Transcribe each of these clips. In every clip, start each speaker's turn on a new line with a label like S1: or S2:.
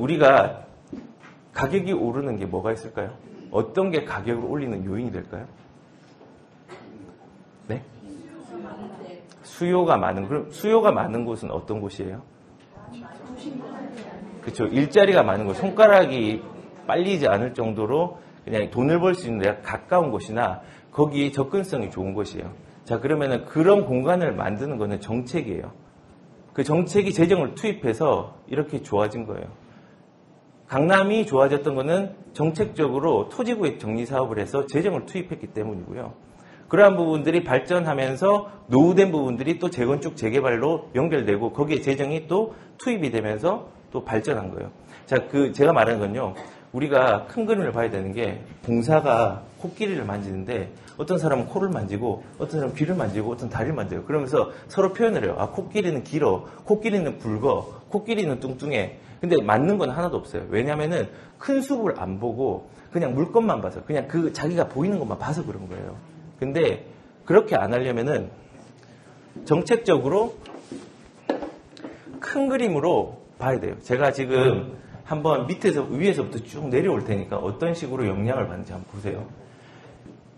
S1: 우리가 가격이 오르는 게 뭐가 있을까요? 어떤 게 가격을 올리는 요인이 될까요? 네? 수요가 많은, 그럼 수요가 많은 곳은 어떤 곳이에요? 그렇죠. 일자리가 많은 곳, 손가락이 빨리지 않을 정도로 그냥 돈을 벌 수 있는 데가 가까운 곳이나 거기 접근성이 좋은 곳이에요. 자, 그러면은 그런 공간을 만드는 거는 정책이에요. 그 정책이 재정을 투입해서 이렇게 좋아진 거예요. 강남이 좋아졌던 거는 정책적으로 토지구획 정리 사업을 해서 재정을 투입했기 때문이고요. 그러한 부분들이 발전하면서 노후된 부분들이 또 재건축 재개발로 연결되고 거기에 재정이 또 투입이 되면서 또 발전한 거예요. 자, 제가 말하는 건요. 우리가 큰 그림을 봐야 되는 게 봉사가 코끼리를 만지는데 어떤 사람은 코를 만지고 어떤 사람은 귀를 만지고 어떤 다리를 만져요. 그러면서 서로 표현을 해요. 아, 코끼리는 길어. 코끼리는 굵어. 코끼리는 뚱뚱해. 근데 맞는 건 하나도 없어요. 왜냐면은 큰 숲을 안 보고 그냥 물건만 봐서 그냥 자기가 보이는 것만 봐서 그런 거예요. 근데 그렇게 안 하려면은 정책적으로 큰 그림으로 봐야 돼요. 제가 지금 한번 위에서부터 쭉 내려올 테니까 어떤 식으로 영향을 받는지 한번 보세요.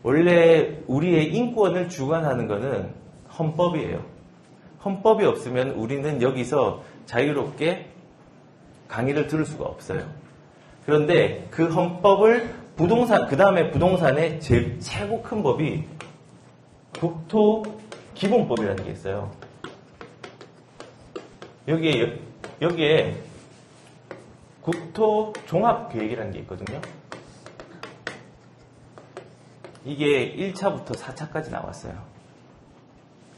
S1: 원래 우리의 인권을 주관하는 것은 헌법이에요. 헌법이 없으면 우리는 여기서 자유롭게 강의를 들을 수가 없어요. 그런데 그 헌법을 그 다음에 부동산의 최고 큰 법이 국토기본법이라는 게 있어요. 여기에 국토종합계획이라는 게 있거든요. 이게 1차부터 4차까지 나왔어요.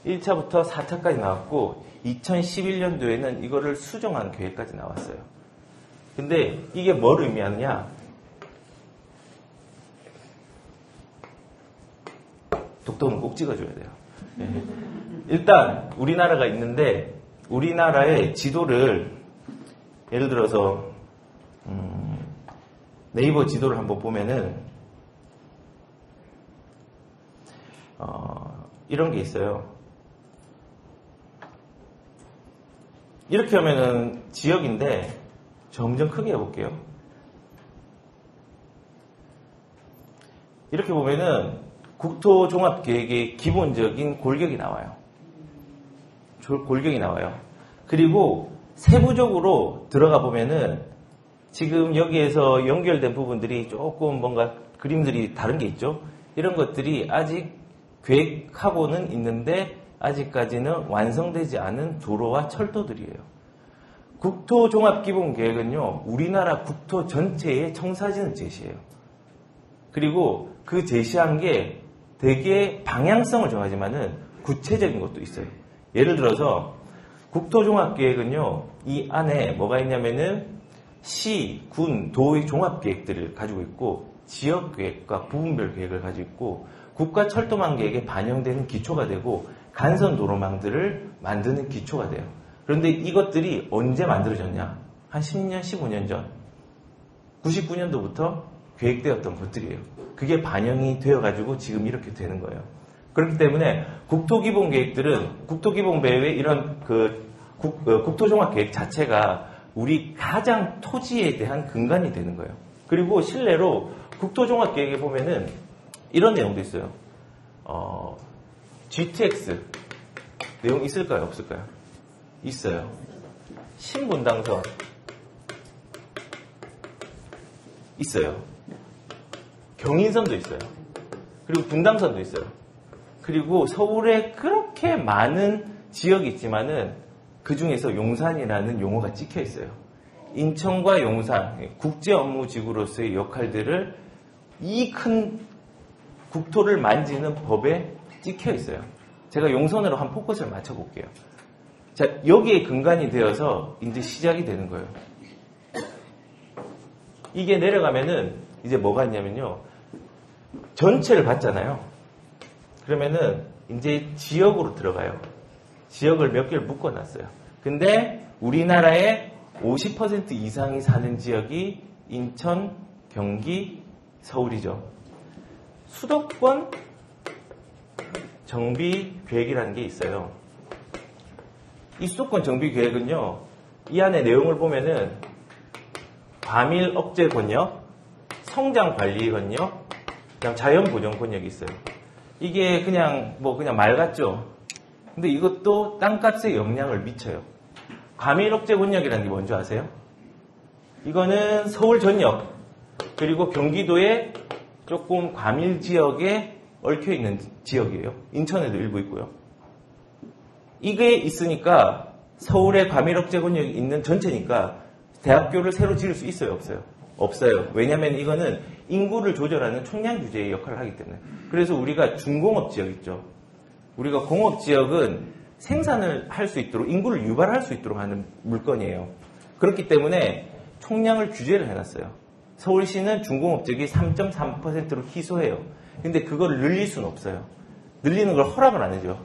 S1: 1차부터 4차까지 나왔고 2011년도에는 이거를 수정한 계획까지 나왔어요. 근데 이게 뭘 의미하느냐? 독도는 꼭 찍어줘야 돼요. 네. 일단 우리나라가 있는데 우리나라의 지도를 예를 들어서 네이버 지도를 한번 보면은 이런 게 있어요. 이렇게 하면은 지역인데 점점 크게 해볼게요. 이렇게 보면은 국토종합계획의 기본적인 골격이 나와요. 골격이 나와요. 그리고 세부적으로 들어가 보면은 지금 여기에서 연결된 부분들이 조금 뭔가 그림들이 다른 게 있죠. 이런 것들이 아직 계획하고는 있는데 아직까지는 완성되지 않은 도로와 철도들이에요. 국토종합기본계획은요, 우리나라 국토 전체의 청사진을 제시해요. 그리고 그 제시한 게 되게 방향성을 정하지만은 구체적인 것도 있어요. 예를 들어서 국토종합계획은요, 이 안에 뭐가 있냐면은 시, 군, 도의 종합계획들을 가지고 있고 지역계획과 부분별 계획을 가지고 있고 국가철도망 계획에 반영되는 기초가 되고 간선도로망들을 만드는 기초가 돼요. 그런데 이것들이 언제 만들어졌냐? 한 10년, 15년 전 99년도부터 계획되었던 것들이에요. 그게 반영이 되어가지고 지금 이렇게 되는 거예요. 그렇기 때문에 국토기본계획들은 국토기본배의 이런 국토종합계획 자체가 우리 가장 토지에 대한 근간이 되는 거예요. 그리고 실내로 국토종합계획에 보면은 이런 내용도 있어요. GTX 내용 있을까요? 없을까요? 있어요. 신분당선 있어요. 경인선도 있어요. 그리고 분당선도 있어요. 그리고 서울에 그렇게 많은 지역이 있지만은 그 중에서 용산이라는 용어가 찍혀 있어요. 인천과 용산, 국제 업무지구로서의 역할들을 이 큰 국토를 만지는 법에 찍혀 있어요. 제가 용선으로 한 포커스를 맞춰볼게요. 자, 여기에 근간이 되어서 이제 시작이 되는 거예요. 이게 내려가면은 이제 뭐가 있냐면요. 전체를 봤잖아요. 그러면은 이제 지역으로 들어가요. 지역을 몇 개를 묶어놨어요. 근데 우리나라의 50% 이상이 사는 지역이 인천, 경기, 서울이죠. 수도권 정비 계획이라는 게 있어요. 이 수도권 정비 계획은요, 이 안에 내용을 보면은 과밀 억제 권역, 성장 관리 권역, 그냥 자연 보존 권역이 있어요. 이게 그냥 말 같죠? 근데 이것도 땅값에 영향을 미쳐요. 과밀 억제 권역이라는 게 뭔지 아세요? 이거는 서울 전역, 그리고 경기도의 조금 과밀 지역에 얽혀 있는 지역이에요. 인천에도 일부 있고요. 이게 있으니까 서울의 과밀 억제 권역이 있는 전체니까 대학교를 새로 지을 수 있어요, 없어요? 없어요. 왜냐하면 이거는 인구를 조절하는 총량 규제의 역할을 하기 때문에. 그래서 우리가 중공업 지역 있죠. 우리가 공업 지역은 생산을 할 수 있도록, 인구를 유발할 수 있도록 하는 물건이에요. 그렇기 때문에 총량을 규제를 해놨어요. 서울시는 중공업 지역이 3.3%로 희소해요. 근데 그걸 늘릴 수는 없어요. 늘리는 걸 허락을 안 해줘.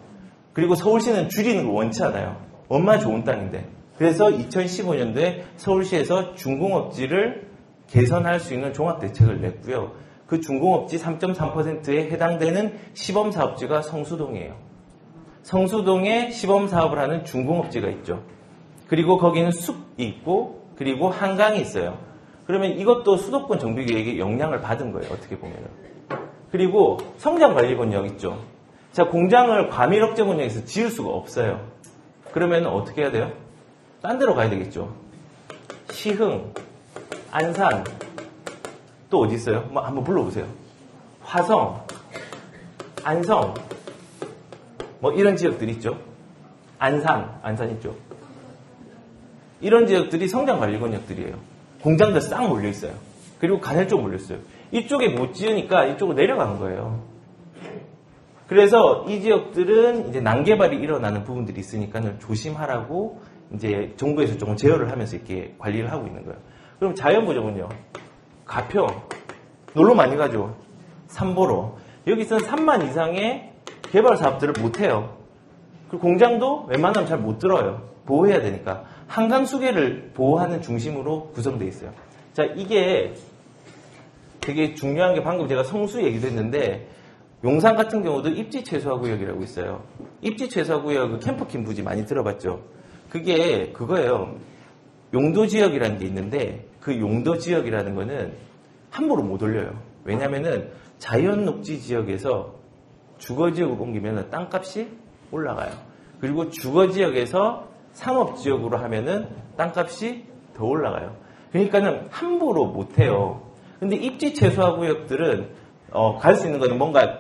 S1: 그리고 서울시는 줄이는 걸 원치 않아요. 얼마나 좋은 땅인데. 그래서 2015년도에 서울시에서 중공업지를 개선할 수 있는 종합대책을 냈고요. 그 중공업지 3.3%에 해당되는 시범사업지가 성수동이에요. 성수동에 시범사업을 하는 중공업지가 있죠. 그리고 거기는 숲이 있고 그리고 한강이 있어요. 그러면 이것도 수도권 정비계획에 영향을 받은 거예요. 어떻게 보면. 그리고 성장관리권역 있죠. 자, 공장을 과밀억제권역에서 지을 수가 없어요. 그러면 어떻게 해야 돼요? 딴 데로 가야 되겠죠. 시흥, 안산, 또 어디 있어요? 한번 불러보세요. 화성, 안성, 이런 지역들 있죠. 안산 있죠. 이런 지역들이 성장관리권역들이에요. 공장들 싹 몰려있어요. 그리고 간헐적 몰렸어요. 이쪽에 못 지으니까 이쪽으로 내려가는 거예요. 그래서 이 지역들은 이제 난개발이 일어나는 부분들이 있으니까 조심하라고 이제 정부에서 조금 제어를 하면서 이렇게 관리를 하고 있는 거예요. 그럼 자연보전은요? 가평, 놀러 많이 가죠. 삼보로. 여기서는 3만 이상의 개발 사업들을 못 해요. 그리고 공장도 웬만하면 잘 못 들어요. 보호해야 되니까. 한강 수계를 보호하는 중심으로 구성되어 있어요. 자, 이게 되게 중요한 게 방금 제가 성수 얘기도 했는데 용산 같은 경우도 입지 최소화 구역이라고 있어요. 입지 최소화 구역 캠프킨 부지 많이 들어봤죠? 그게 그거예요. 용도 지역이라는 게 있는데 그 용도 지역이라는 거는 함부로 못 올려요. 왜냐면은 자연 녹지 지역에서 주거 지역으로 옮기면 땅값이 올라가요. 그리고 주거 지역에서 상업 지역으로 하면은 땅값이 더 올라가요. 그러니까는 함부로 못 해요. 근데 입지 최소화 구역들은 갈 수 있는 거는 뭔가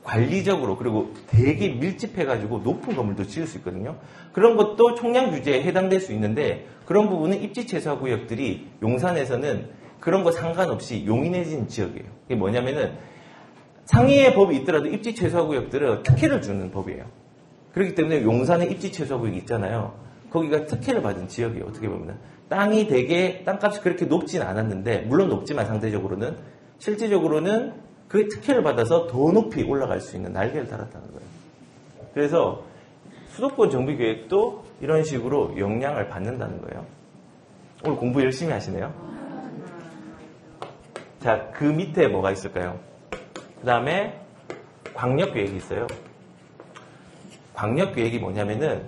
S1: 관리적으로 그리고 되게 밀집해가지고 높은 건물도 지을 수 있거든요. 그런 것도 총량 규제에 해당될 수 있는데 그런 부분은 입지 최소화 구역들이 용산에서는 그런 거 상관없이 용인해진 지역이에요. 이게 뭐냐면은 상위의 법이 있더라도 입지 최소화 구역들은 특혜를 주는 법이에요. 그렇기 때문에 용산에 입지 최소화 구역이 있잖아요. 거기가 특혜를 받은 지역이에요. 어떻게 보면 땅이 되게 땅값이 그렇게 높진 않았는데 물론 높지만 상대적으로는 실질적으로는 그 특혜를 받아서 더 높이 올라갈 수 있는 날개를 달았다는 거예요. 그래서 수도권 정비계획도 이런 식으로 영향을 받는다는 거예요. 오늘 공부 열심히 하시네요. 자, 그 밑에 뭐가 있을까요? 그 다음에 광역계획이 있어요. 광역계획이 뭐냐면은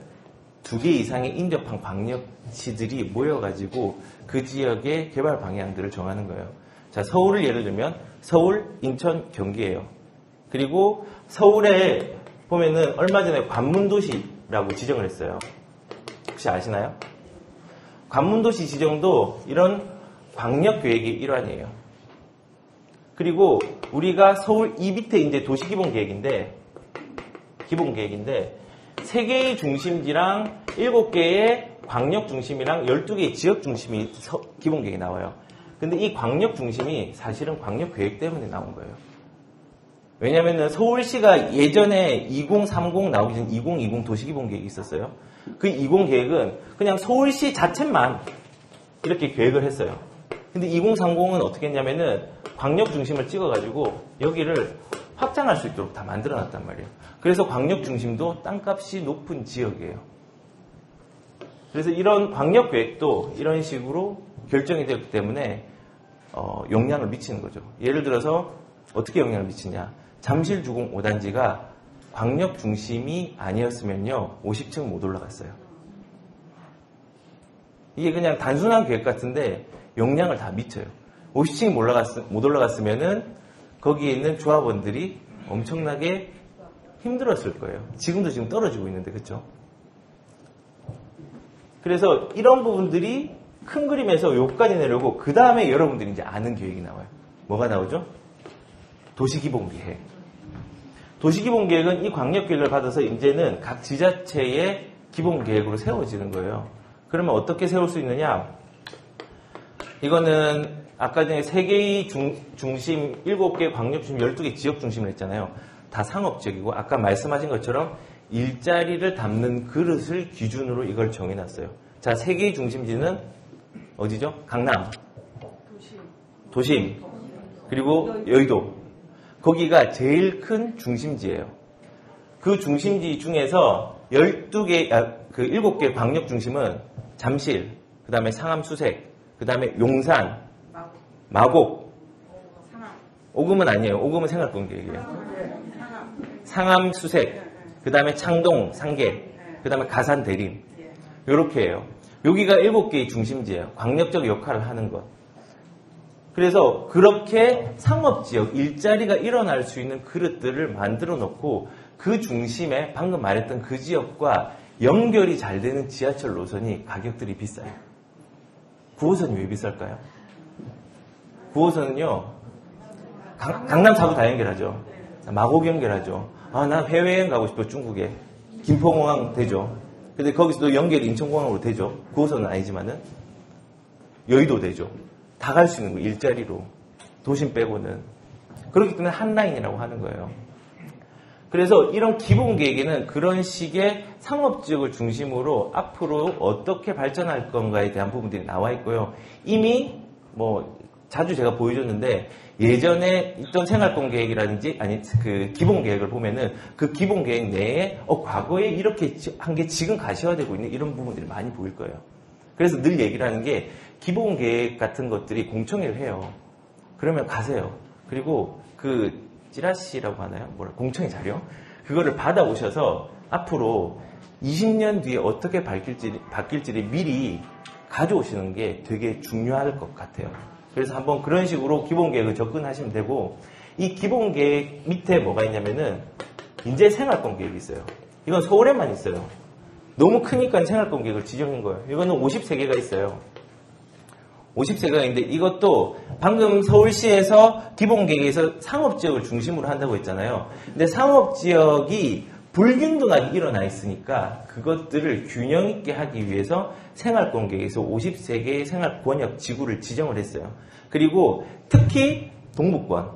S1: 2개 이상의 인접한 광역시들이 모여가지고 그 지역의 개발 방향들을 정하는 거예요. 자, 서울을 예를 들면 서울, 인천, 경기예요. 그리고 서울에 보면은 얼마 전에 관문도시라고 지정을 했어요. 혹시 아시나요? 관문도시 지정도 이런 광역계획의 일환이에요. 그리고 우리가 서울 이 밑에 이제 도시기본계획인데 3개의 중심지랑 7개의 광역중심이랑 12개의 지역중심이 기본계획에 나와요. 근데 이 광역중심이 사실은 광역계획 때문에 나온 거예요. 왜냐면은 서울시가 예전에 2030 나오기 전 2020 도시기본계획이 있었어요. 그 20계획은 그냥 서울시 자체만 이렇게 계획을 했어요. 근데 2030은 어떻게 했냐면은 광역중심을 찍어가지고 여기를 확장할 수 있도록 다 만들어놨단 말이에요. 그래서 광역중심도 땅값이 높은 지역이에요. 그래서 이런 광역계획도 이런 식으로 결정이 되었기 때문에 영향을 미치는 거죠. 예를 들어서 어떻게 영향을 미치냐. 잠실주공 5단지가 광역중심이 아니었으면요 50층 못 올라갔어요. 이게 그냥 단순한 계획 같은데 영향을 다 미쳐요. 50층이 못 올라갔으면은 거기에 있는 조합원들이 엄청나게 힘들었을 거예요. 지금도 지금 떨어지고 있는데, 그렇죠? 그래서 이런 부분들이 큰 그림에서 여기까지 내려오고 그 다음에 여러분들이 이제 아는 계획이 나와요. 뭐가 나오죠? 도시기본계획. 도시기본계획은 이 광역계획을 받아서 이제는 각 지자체의 기본계획으로 세워지는 거예요. 그러면 어떻게 세울 수 있느냐? 이거는 아까 전에 3개의 중심, 7개 광역중심, 12개 지역중심을 했잖아요. 다 상업지역이고 아까 말씀하신 것처럼 일자리를 담는 그릇을 기준으로 이걸 정해놨어요. 자, 3개의 중심지는 어디죠? 강남, 도심, 그리고 여의도. 거기가 제일 큰 중심지예요. 그 중심지 중에서 7개 광역 중심은 잠실, 그 다음에 상암 수색, 그 다음에 용산, 마곡, 오금은 아니에요. 오금은 생활권계획이에요. 상암 수색, 그 다음에 창동, 상계, 그 다음에 가산 대림. 요렇게 해요. 여기가 7개의 중심지예요. 광역적 역할을 하는 것. 그래서 그렇게 상업지역, 일자리가 일어날 수 있는 그릇들을 만들어 놓고 그 중심에 방금 말했던 그 지역과 연결이 잘 되는 지하철 노선이 가격들이 비싸요. 9호선이 왜 비쌀까요? 9호선은요, 강남 4구 다 연결하죠. 마곡 연결하죠. 아, 난 해외여행 가고 싶어, 중국에. 김포공항 되죠. 근데 거기서도 연결이 인천공항으로 되죠. 9호선은 아니지만은. 여의도 되죠. 다 갈 수 있는 거예요, 일자리로. 도심 빼고는. 그렇기 때문에 한 라인이라고 하는 거예요. 그래서 이런 기본 계획에는 그런 식의 상업지역을 중심으로 앞으로 어떻게 발전할 건가에 대한 부분들이 나와 있고요. 이미 자주 제가 보여줬는데 예전에 있던 생활권 계획이라든지 그 기본 계획을 보면은 그 기본 계획 내에 과거에 이렇게 한 게 지금 가시화되고 있는 이런 부분들이 많이 보일 거예요. 그래서 늘 얘기를 하는 게 기본 계획 같은 것들이 공청회를 해요. 그러면 가세요. 그리고 그 찌라시라고 하나요? 공청회 자료? 그거를 받아오셔서 앞으로 20년 뒤에 어떻게 바뀔지를 미리 가져오시는 게 되게 중요할 것 같아요. 그래서 한번 그런 식으로 기본 계획을 접근하시면 되고, 이 기본 계획 밑에 뭐가 있냐면은 인재 생활권 계획이 있어요. 이건 서울에만 있어요. 너무 크니까 생활권 계획을 지정한 거예요. 이거는 53개가 있어요. 53개가 있는데 이것도 방금 서울시에서 기본계획에서 상업지역을 중심으로 한다고 했잖아요. 근데 상업지역이 불균등하게 일어나 있으니까 그것들을 균형 있게 하기 위해서 생활권계획에서 53개의 생활권역 지구를 지정을 했어요. 그리고 특히 동부권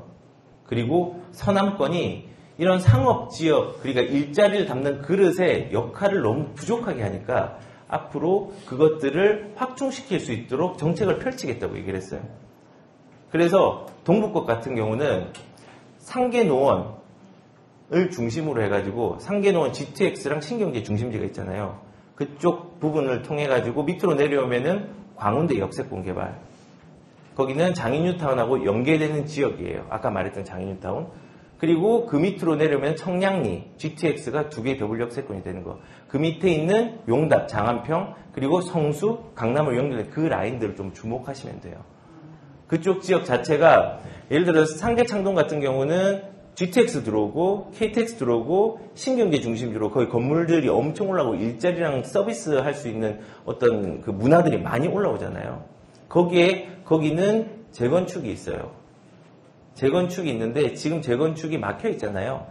S1: 그리고 서남권이 이런 상업지역 그러니까 일자리를 담는 그릇의 역할을 너무 부족하게 하니까 앞으로 그것들을 확충시킬 수 있도록 정책을 펼치겠다고 얘기를 했어요. 그래서 동부권 같은 경우는 상계노원을 중심으로 해가지고 상계노원 GTX랑 신경제 중심지가 있잖아요. 그쪽 부분을 통해가지고 밑으로 내려오면은 광운대 역세권 개발. 거기는 장인뉴타운하고 연계되는 지역이에요. 아까 말했던 장인뉴타운. 그리고 그 밑으로 내려오면 청량리, GTX가 2개의 더블 역세권이 되는 거. 그 밑에 있는 용답, 장안평, 그리고 성수, 강남을 연결된 그 라인들을 좀 주목하시면 돼요. 그쪽 지역 자체가 예를 들어서 상계창동 같은 경우는 GTX 들어오고 KTX 들어오고 신경제 중심지로 거기 건물들이 엄청 올라오고 일자리랑 서비스 할 수 있는 어떤 그 문화들이 많이 올라오잖아요. 거기는 재건축이 있어요. 재건축이 있는데 지금 재건축이 막혀 있잖아요.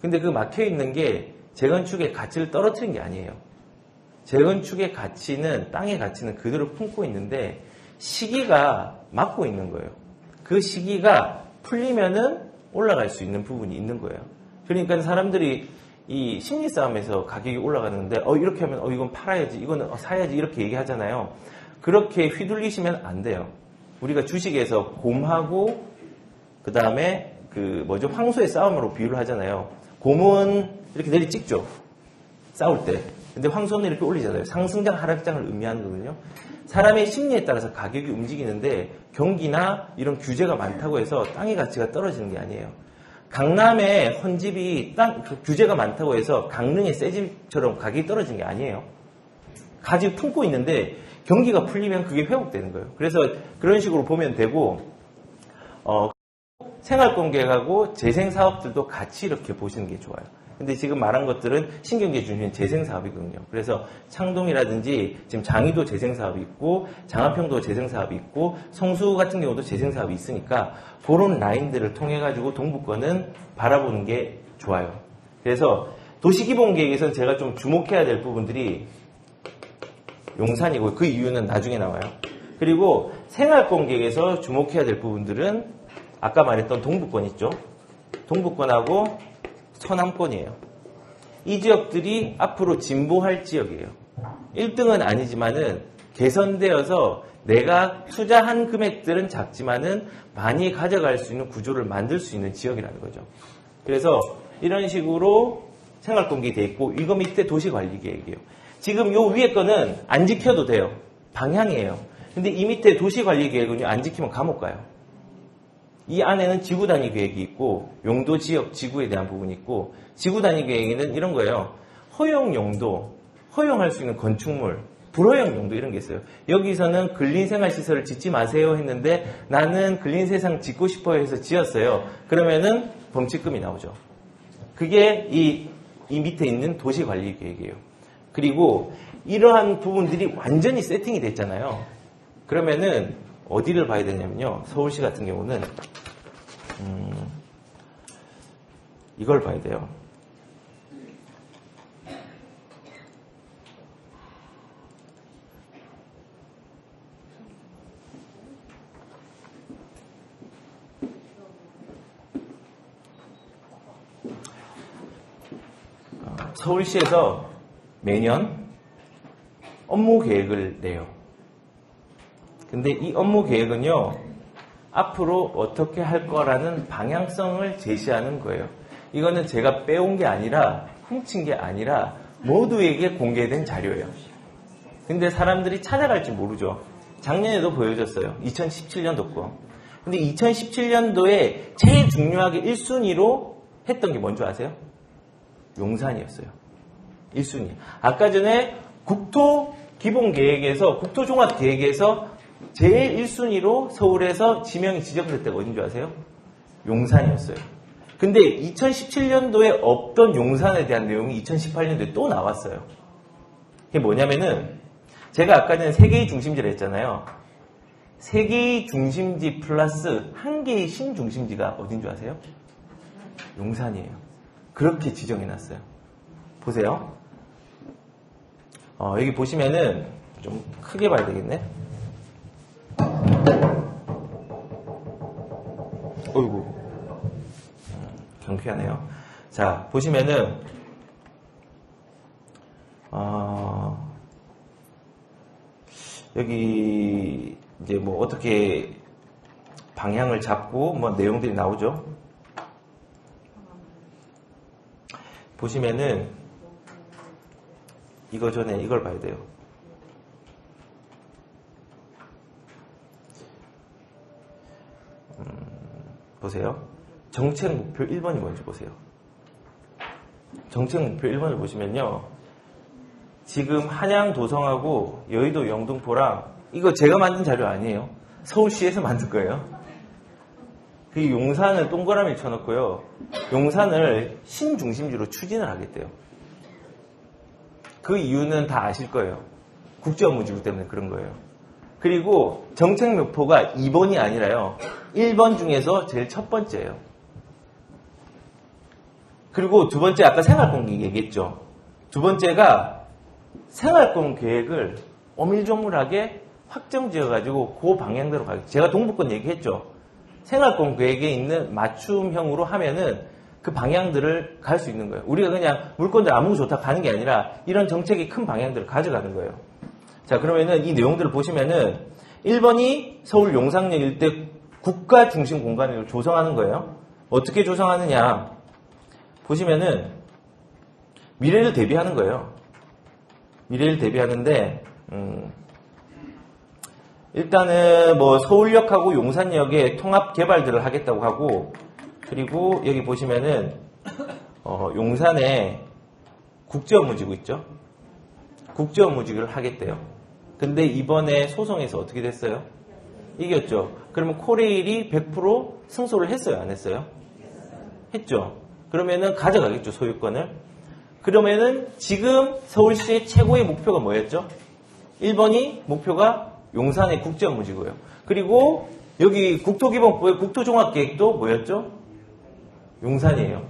S1: 근데 그 막혀 있는 게 재건축의 가치를 떨어뜨린 게 아니에요. 재건축의 가치는 땅의 가치는 그대로 품고 있는데 시기가 막고 있는 거예요. 그 시기가 풀리면은 올라갈 수 있는 부분이 있는 거예요. 그러니까 사람들이 이 심리 싸움에서 가격이 올라가는데 이렇게 하면 이건 팔아야지 이거는 사야지 이렇게 얘기하잖아요. 그렇게 휘둘리시면 안 돼요. 우리가 주식에서 곰하고 그 다음에 황소의 싸움으로 비유를 하잖아요. 곰은 이렇게 내리 찍죠. 싸울 때. 근데 황소는 이렇게 올리잖아요. 상승장, 하락장을 의미하는 거거든요. 사람의 심리에 따라서 가격이 움직이는데 경기나 이런 규제가 많다고 해서 땅의 가치가 떨어지는 게 아니에요. 강남에 헌집이 규제가 많다고 해서 강릉의 새 집처럼 가격이 떨어지는 게 아니에요. 가지고 품고 있는데 경기가 풀리면 그게 회복되는 거예요. 그래서 그런 식으로 보면 되고, 생활권계획하고 재생사업들도 같이 이렇게 보시는 게 좋아요. 근데 지금 말한 것들은 신경계 중심인 재생사업이거든요. 그래서 창동이라든지 지금 장의도 재생사업이 있고 장안평도 재생사업이 있고 성수 같은 경우도 재생사업이 있으니까 그런 라인들을 통해 가지고 동부권은 바라보는 게 좋아요. 그래서 도시기본계획에서는 제가 좀 주목해야 될 부분들이 용산이고 그 이유는 나중에 나와요. 그리고 생활권계획에서 주목해야 될 부분들은 아까 말했던 동부권 있죠. 동부권하고 서남권이에요. 이 지역들이 앞으로 진보할 지역이에요. 1등은 아니지만은 개선되어서 내가 투자한 금액들은 작지만은 많이 가져갈 수 있는 구조를 만들 수 있는 지역이라는 거죠. 그래서 이런 식으로 생활권계획이 돼 있고 이거 밑에 도시관리계획이에요. 지금 요 위에 거는 안 지켜도 돼요. 방향이에요. 근데 이 밑에 도시관리계획은요, 안 지키면 감옥 가요. 이 안에는 지구단위 계획이 있고 용도 지역 지구에 대한 부분이 있고 지구단위 계획에는 이런 거예요. 허용 용도, 허용할 수 있는 건축물, 불허용 용도 이런 게 있어요. 여기서는 근린생활시설을 짓지 마세요 했는데 나는 근린세상 짓고 싶어요 해서 지었어요. 그러면은 범칙금이 나오죠. 그게 이 밑에 있는 도시관리계획이에요. 그리고 이러한 부분들이 완전히 세팅이 됐잖아요. 그러면은 어디를 봐야 되냐면요. 서울시 같은 경우는 이걸 봐야 돼요. 서울시에서 매년 업무 계획을 내요. 근데 이 업무 계획은요, 앞으로 어떻게 할 거라는 방향성을 제시하는 거예요. 이거는 제가 빼온 게 아니라, 훔친 게 아니라 모두에게 공개된 자료예요. 근데 사람들이 찾아갈지 모르죠. 작년에도 보여줬어요. 2017년도 거. 근데 2017년도에 제일 중요하게 1순위로 했던 게 뭔지 아세요? 용산이었어요. 1순위. 아까 전에 국토기본계획에서, 국토종합계획에서 제일 1순위로 서울에서 지명이 지정될 때가 어딘 줄 아세요? 용산이었어요. 근데 2017년도에 없던 용산에 대한 내용이 2018년도에 또 나왔어요. 그게 뭐냐면은 제가 아까 전에 3개의 중심지를 했잖아요. 3개의 중심지 플러스 1개의 신중심지가 어딘 줄 아세요? 용산이에요. 그렇게 지정해놨어요. 보세요. 여기 보시면은 좀 크게 봐야 되겠네. 어이구, 경쾌하네요. 자, 보시면은 여기 이제 뭐 어떻게 방향을 잡고 뭐 내용들이 나오죠. 보시면은 이거 전에 이걸 봐야 돼요. 보세요. 정책 목표 1번이 뭔지 보세요. 정책 목표 1번을 보시면요. 지금 한양 도성하고 여의도 영등포랑 이거 제가 만든 자료 아니에요. 서울시에서 만든 거예요. 그 용산을 동그라미 쳐놓고요. 용산을 신중심지로 추진을 하겠대요. 그 이유는 다 아실 거예요. 국제업무지구 때문에 그런 거예요. 그리고 정책 목표가 2번이 아니라요. 1번 중에서 제일 첫 번째예요. 그리고 두 번째 아까 생활권 계획 얘기했죠. 두 번째가 생활권 계획을 오밀조밀하게 확정지어가지고 그 방향대로 가겠죠. 제가 동부권 얘기했죠. 생활권 계획에 있는 맞춤형으로 하면은 그 방향들을 갈 수 있는 거예요. 우리가 그냥 물건들 아무 좋다 가는 게 아니라 이런 정책의 큰 방향들을 가져가는 거예요. 자, 그러면은 이 내용들을 보시면은 1번이 서울 용산역 일대 국가 중심 공간을 조성하는 거예요. 어떻게 조성하느냐? 보시면은 미래를 대비하는 거예요. 미래를 대비하는데 일단은 뭐 서울역하고 용산역의 통합 개발들을 하겠다고 하고, 그리고 여기 보시면은 용산에 국제업무지구 있죠. 국제업무지구를 하겠대요. 근데 이번에 소송에서 어떻게 됐어요? 이겼죠. 그러면 코레일이 100% 승소를 했어요? 안 했어요? 했죠. 그러면은 가져가겠죠, 소유권을. 그러면은 지금 서울시의 최고의 목표가 뭐였죠? 1번이 목표가 용산의 국제업무지구예요. 그리고 여기 국토기본부의 국토종합계획도 뭐였죠? 용산이에요.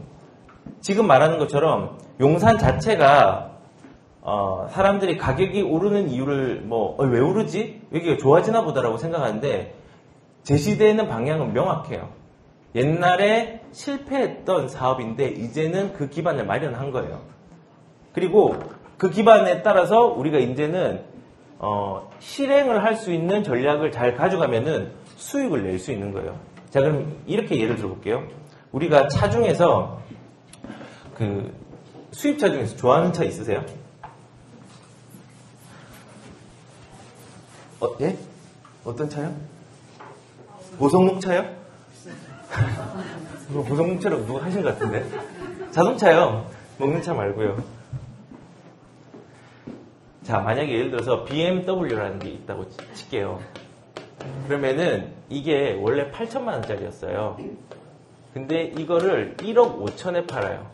S1: 지금 말하는 것처럼 용산 자체가 사람들이 가격이 오르는 이유를 왜 오르지? 여기가 좋아지나 보다라고 생각하는데 제시되는 방향은 명확해요. 옛날에 실패했던 사업인데 이제는 그 기반을 마련한 거예요. 그리고 그 기반에 따라서 우리가 이제는 실행을 할 수 있는 전략을 잘 가져가면은 수익을 낼 수 있는 거예요. 자, 그럼 이렇게 예를 들어볼게요. 우리가 차 중에서 수입차 중에서 좋아하는 차 있으세요? 예? 어떤 차요? 고성능차요? 고성능차라고 누가 하신 것 같은데? 자동차요. 먹는 차 말고요. 자, 만약에 예를 들어서 BMW라는 게 있다고 칠게요. 그러면은 이게 원래 8천만 원짜리였어요. 근데 이거를 1억 5천에 팔아요.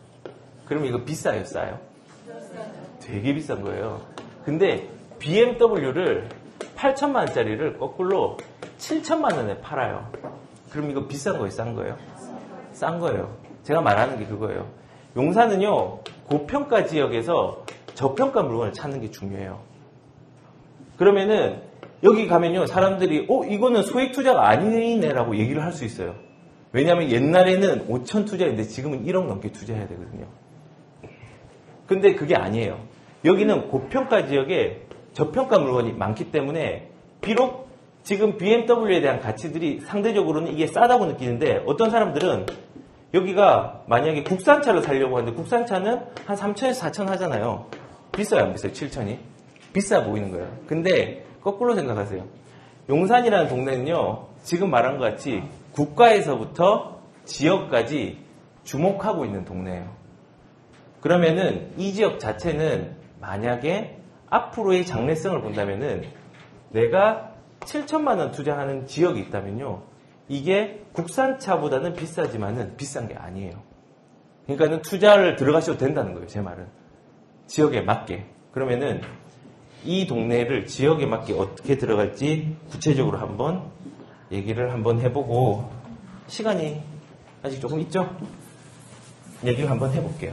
S1: 그러면 이거 비싸요, 싸요? 되게 비싼 거예요. 근데 BMW를 8천만 원짜리를 거꾸로 7천만 원에 팔아요. 그럼 이거 비싼 거예요, 싼 거예요? 싼 거예요. 제가 말하는 게 그거예요. 용산은요, 고평가 지역에서 저평가 물건을 찾는 게 중요해요. 그러면은 여기 가면요, 사람들이 이거는 소액 투자가 아니네라고 얘기를 할 수 있어요. 왜냐하면 옛날에는 5천 투자인데 지금은 1억 넘게 투자해야 되거든요. 근데 그게 아니에요. 여기는 고평가 지역에 저평가 물건이 많기 때문에 비록 지금 BMW에 대한 가치들이 상대적으로는 이게 싸다고 느끼는데 어떤 사람들은 여기가 만약에 국산차를 사려고 하는데 국산차는 한 3천에서 4천 하잖아요. 비싸요, 안 비싸요? 7천이? 비싸 보이는 거예요. 근데 거꾸로 생각하세요. 용산이라는 동네는요, 지금 말한 것 같이 국가에서부터 지역까지 주목하고 있는 동네예요. 그러면은 이 지역 자체는 만약에 앞으로의 장래성을 본다면은 내가 7천만 원 투자하는 지역이 있다면요, 이게 국산차보다는 비싸지만은 비싼 게 아니에요. 그러니까는 투자를 들어가셔도 된다는 거예요, 제 말은. 지역에 맞게. 그러면은 이 동네를 지역에 맞게 어떻게 들어갈지 구체적으로 한번 얘기를 한번 해보고, 시간이 아직 조금 있죠? 얘기를 한번 해볼게요.